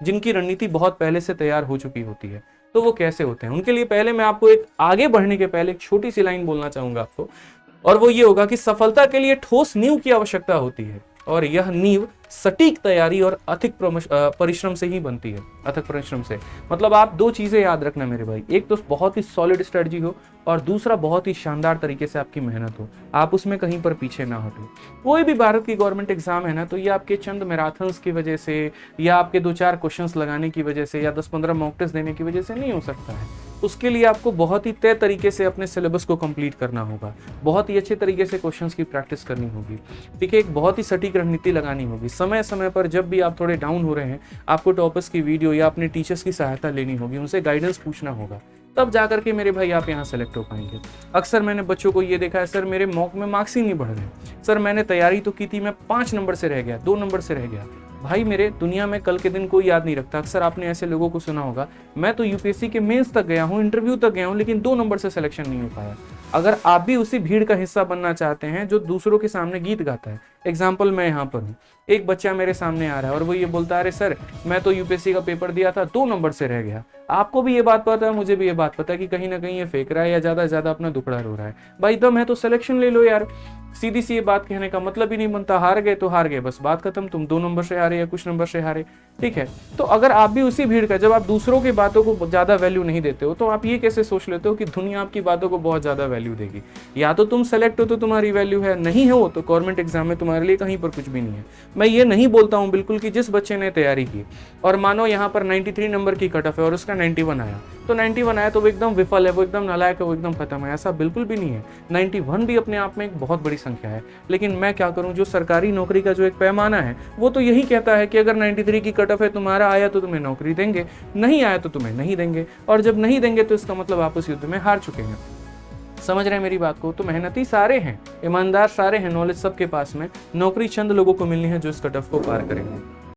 जिनकी रणनीति बहुत पहले से तैयार हो चुकी होती है। तो वो कैसे होते हैं, उनके लिए पहले मैं आपको एक आगे बढ़ने के पहले एक छोटी सी लाइन बोलना चाहूंगा आपको, और वो ये होगा कि सफलता के लिए ठोस नींव की आवश्यकता होती है, और यह नींव सटीक तैयारी और अथक परिश्रम से ही बनती है। अथक परिश्रम से मतलब आप दो चीजें याद रखना मेरे भाई, एक तो बहुत ही सॉलिड स्ट्रेटजी हो, और दूसरा बहुत ही शानदार तरीके से आपकी मेहनत हो, आप उसमें कहीं पर पीछे ना हटो। कोई भी भारत की गवर्नमेंट एग्जाम है ना, तो ये आपके चंद मैराथन्स की वजह से, या आपके 2-4 क्वेश्चंस लगाने की वजह से, या 10-15 मॉक टेस्ट देने की वजह से नहीं हो सकता है। उसके लिए आपको बहुत ही तय तरीके से अपने सिलेबस को कंप्लीट करना होगा, बहुत ही अच्छे तरीके से क्वेश्चंस की प्रैक्टिस करनी होगी, ठीक है, एक बहुत ही सटीक रणनीति लगानी होगी। समय समय पर जब भी आप थोड़े डाउन हो रहे हैं, आपको टॉपर्स की वीडियो या अपने टीचर्स की सहायता लेनी होगी, उनसे गाइडेंस पूछना होगा, तब जाकर के मेरे भाई आप यहाँ सेलेक्ट हो पाएंगे। अक्सर मैंने बच्चों को ये देखा है, सर मेरे मॉक में मार्क्स ही नहीं बढ़ रहे, सर मैंने तैयारी तो की थी, मैं 5 नंबर से रह गया, 2 नंबर से रह गया। भाई मेरे, दुनिया में कल के दिन कोई याद नहीं रखता। अक्सर आपने ऐसे लोगों को सुना होगा, मैं तो यूपीएससी के मेंस तक गया हूँ, इंटरव्यू तक गया हूँ, लेकिन 2 नंबर से सिलेक्शन नहीं हो पाया। अगर आप भी उसी भीड़ का हिस्सा बनना चाहते हैं जो दूसरों के सामने गीत गाता है, एग्जाम्पल मैं यहाँ पर हूँ, एक बच्चा मेरे सामने आ रहा है और वो ये बोलता है, अरे सर मैं तो यूपीएससी का पेपर दिया था, 2 नंबर से रह गया। आपको भी ये बात पता है, मुझे भी ये बात पता है कि कहीं ना कहीं ये फेंक रहा है या ज्यादा से ज्यादा अपना दुखड़ा रो रहा है। भाई दम है तो सिलेक्शन ले लो यार। सीधी सी ये बात कहने का मतलब ही नहीं बनता, हार गए तो हार गए, बस बात खत्म, तुम 2 नंबर से हारे या कुछ नंबर से हारे, ठीक है। तो अगर आप भी उसी भीड़ का, जब आप दूसरों की बातों को ज्यादा वैल्यू नहीं देते हो, तो आप ये कैसे सोच लेते हो कि दुनिया आपकी बातों को बहुत ज्यादा वैल्यू देगी। या तो तुम सेलेक्ट हो तो तुम्हारी वैल्यू है, नहीं हो तो गवर्नमेंट एग्जाम में तुम्हारे लिए कहीं पर कुछ भी नहीं है। मैं ये नहीं बोलता हूँ बिल्कुल कि जिस बच्चे ने तैयारी की और मानो यहाँ पर 93 नंबर की कट ऑफ है और उसका 91 आया, तो 91 आया तो वो एकदम विफल है, वो एकदम नालायक है, वो एकदम खत्म है, ऐसा बिल्कुल भी नहीं है। 91 भी अपने आप में एक बहुत बड़ी संख्या है। लेकिन मैं क्या करूं, जो सरकारी नौकरी का जो एक पैमाना है वो तो यही कहता है कि अगर 93 की कट ऑफ है, तुम्हारा आया तो तुम्हें नौकरी देंगे, नहीं आया तो तुम्हें नहीं देंगे, और जब नहीं देंगे तो इसका मतलब आप उस युद्ध में हार चुके हैं। समझ रहे हैं मेरी बात को? तो मेहनती सारे हैं, ईमानदार सारे हैं, नॉलेज सबके पास में, नौकरी चंद लोगों को मिलनी है जो इस कट ऑफ को पार करेंगे।